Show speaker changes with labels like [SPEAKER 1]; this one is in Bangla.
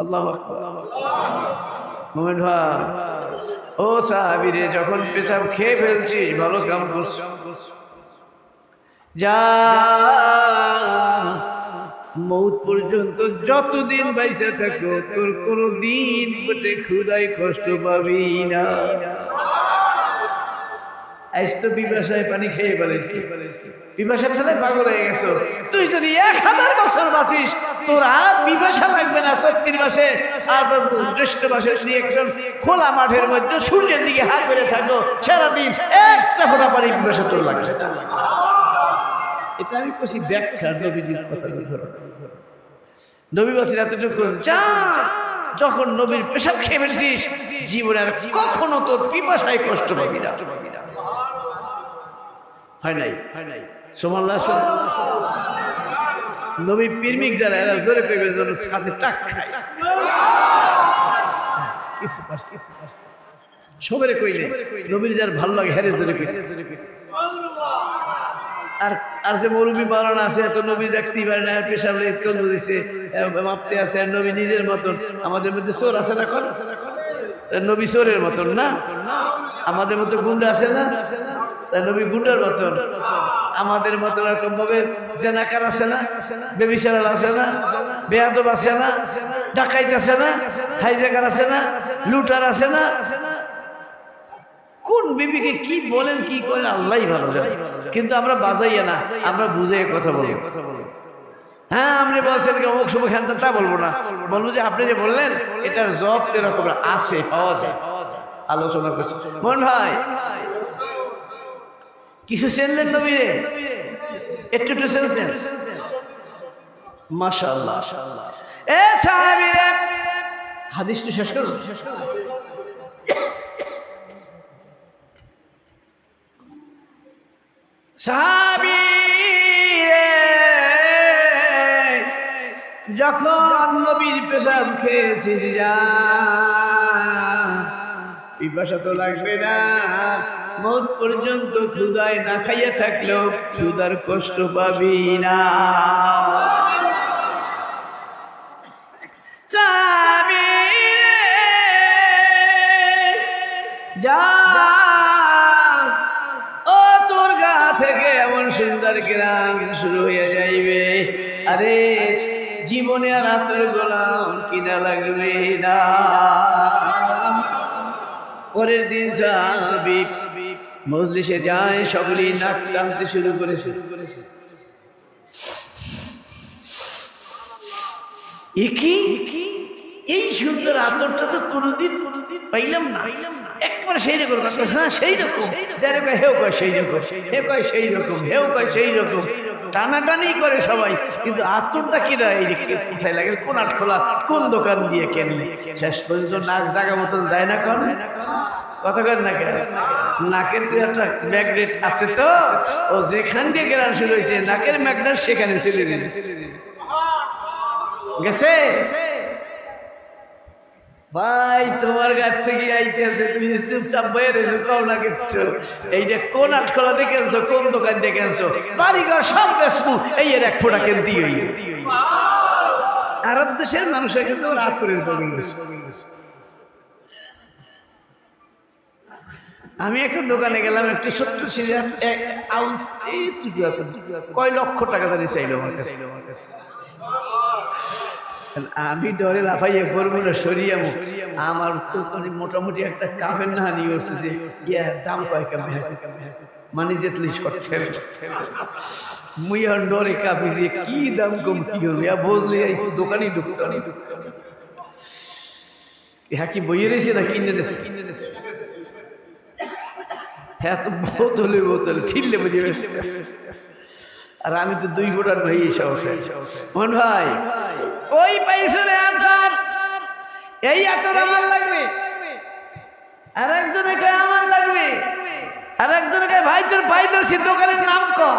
[SPEAKER 1] আল্লাহু আকবার। মোমেন ভাই, ও সাহাবী রে, যখন পেশাব খেয়ে ফেলছিস ভালো কাম করছিস, যা মৌত পর্যন্ত যতদিন বাইসা থাকো তোর কোনদিন পেটে ক্ষুধায় কষ্ট পাবি না। আজ তো পিপাসায় পানি খেয়ে ফেলেছি, পিপাসা ঠেলে পাগল হয়ে গেছো। তুই যদি 1000 বছর বাঁচিস তোর আর পিপাসা লাগবে না। 36 মাসে আর জ্যৈষ্ঠ মাসে যদি একজন খোলা মাঠের মধ্যে সূর্যের দিকে হাত করে থাকো সারাদিন, একটা ফোঁটা পানি পিপাসা তোর লাগবে। এটা আমি কইছি ব্যাখ্যা নবীজির কথা। নবী বলছেন এতটুকু, যা যখন নবীর পেশাব খেয়ে ফেলছিস জীবনে আর কখনো তোর পিপাসায় কষ্ট পাবি না। হয় নাই সুবহানাল্লাহ। নবী প্রেমিক যারা এরা জোরে কইবে যেন সাথে টাক খায়। কিছু পারছি সবেরে কইলে নবীর যার ভালো লাগে হেরে জোরে কইতে। আর যে মৌলবী মাওলানা আছে এত নবী দেখতেই পারে না, পেশাব কেউ দিছে মাপতে আছে। আর নবী নিজের মতন, আমাদের মধ্যে চোর আছে না, নবী চোরের মতন না। আমাদের মতো গুন্ডা আছে না, তাই নবী গুন্ডার মতন। আমাদের মতন এরকম ভাবে জেনাকার আছে না, বেবিচারাল আছে না, বেয়াদব আছে না, ডাকাইত আছে না, হাইজাকার আছে না, লুটার আছে না। কোন বিবিকে কি বলেন কি করেন আল্লাহই ভালো জানে। কিন্তু আমরা বাজাইয়া না, আমরা বুঝে কথা বলি। হ্যাঁ আপনি বলছেন অমুক সময় খান, তা বলবো না, বলবো যে আপনি যে বললেন এটার জব তো এরকম আছে, পাওয়া যায়। আলোচনা করছি মন ভাই, কিছু চেনলেন নবীরে, একটু একটু চেনছেন মাশাআল্লাহ। এ সাহাবীরা হাদিসটি শেষ করো। সাহাবী যখন নবীর পেশাব খেয়েছি, যা পিপাসা তো লাগবে না। মৌত পর্যন্ত ক্ষুধায় না খাইয়া থাকলেও ক্ষুধার কষ্ট পাবি না। যা ও তোর গা থেকে এমন সুন্দর গ্রাম শুরু হয়ে যাইবে, আরে জীবনে আর হাতের গোলাম কিনা লাগবে না। পরের দিন সাহাবী মজলিসে যায়, সকলেই নাক টানতে শুরু করেছে। এই সুন্দর আতরটা তো কোনোদিন পাইলাম না। একবার সেই রকম, হ্যাঁ সেই রকম, হেউ কয় সেই রকম, হে কয় সেই রকম, হেউ কয় সেই রকম, টানাটানি করে সবাই। কিন্তু আতরটা কিনা কোথায় লাগে, কোন আটখোলা, কোন দোকান দিয়ে কেনলে শেষ পর্যন্ত নাক জায়গা মতন যায় না। কোন কথা কর না, কেন নাকের তো একটা ম্যাগনেট আছে, তো ও যেখান দিয়ে গেরান শুরু হয়েছে নাকের ম্যাগনেট সেখানে ছেড়ে গেছে। ভাই তোমার কাছ থেকে আইতে আছে, তুমি চুপচাপ বয়ে রেছো, কও না কিচ্ছু। এইটা কোন আটখোলা দেখেছো, কোন দোকান দেখেছো, বাড়িঘর সব বেসমু, এই এর এক ফোঁটা কেন্দ্রি হই। আরব দেশের মানুষের কিন্তু রাত করে। আমি একটা দোকানে গেলাম, একটু ছোট্ট কয় লক্ষ টাকা জানি চাইলো আমার কাছে। আমি ডরে লাফাইয়া করবো না, সরিয়ে আমার মোটামুটি একটা কামের না নিয়ে উঠছে যে দাম কয় কামে আছে, মানে যে লিস করছে মুই আর ডরে কাঁপিছি, কি দাম কম কি হলো বুঝলে দোকানই ঢুকতো। হ্যাঁ কি বইয়ে রয়েছে না কিনে দিয়েছে, হ্যাঁ তো বোতলে বোতলে ঠিললে বুঝে বেসতে। আর আমি তো 2 ফোঁটার ভাই মন ভাই, ওই পাইছো রে আনসার, এই আতর আমার লাগবে, আর একজনে কয় আমার লাগবে, আর একজনে কয় ভাই তোর ভাই তোর দোকানের নাম কম।